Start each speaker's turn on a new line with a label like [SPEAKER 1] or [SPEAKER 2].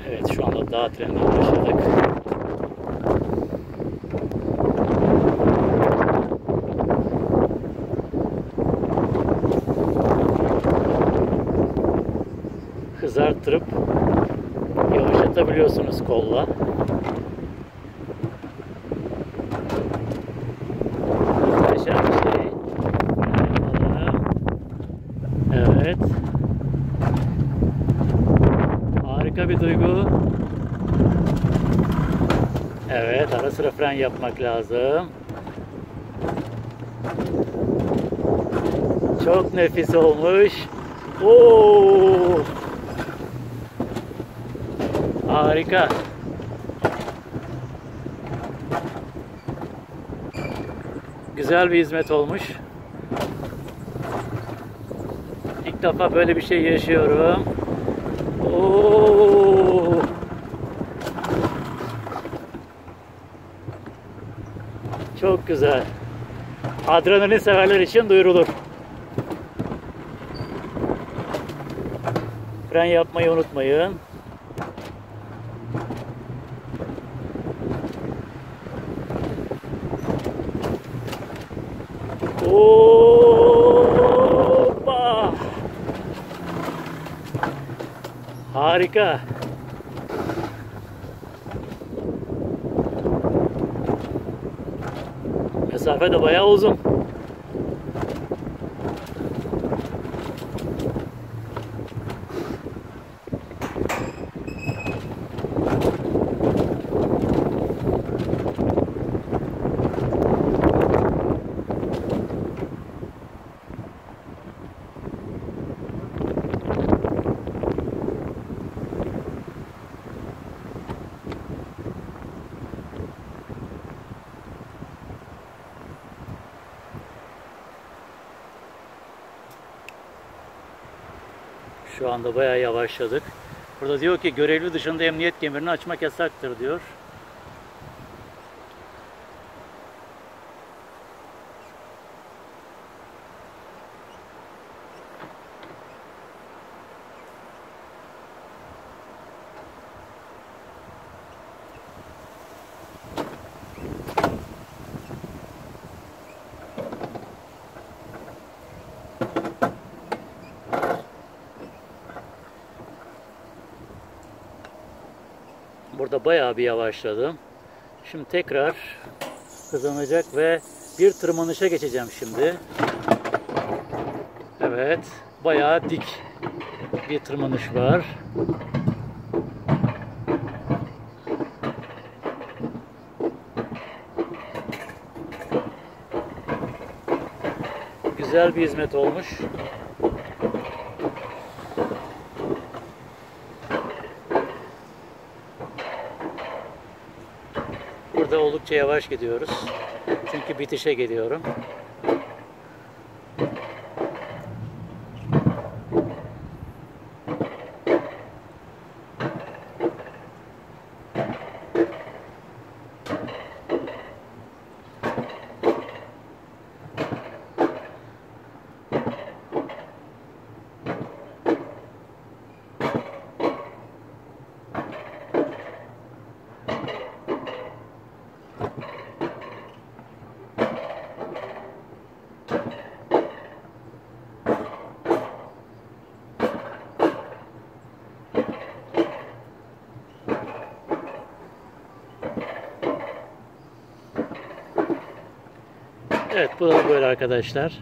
[SPEAKER 1] Evet, şu anda dağ trenine başladık. Hız arttırıp yavaşlatabiliyorsunuz kolla. Muhteşem bir şey. Evet. Harika bir duygu. Evet, ara sıra fren yapmak lazım. Çok nefis olmuş. Oo! Harika. Güzel bir hizmet olmuş. İlk defa böyle bir şey yaşıyorum. Oo! Çok güzel. Adrenalin severler için duyurulur. Fren yapmayı unutmayın. Hoppa! Harika. Mesafe de bayağı uzun. Şu anda bayağı yavaşladık. Burada diyor ki görevli dışında emniyet kemerini açmak yasaktır diyor. Burada bayağı bir yavaşladım. Şimdi tekrar hızlanacak ve bir tırmanışa geçeceğim şimdi. Evet, bayağı dik bir tırmanış var. Güzel bir hizmet olmuş. Burada oldukça yavaş gidiyoruz. Çünkü bitişe geliyorum. Evet, bu da böyle arkadaşlar.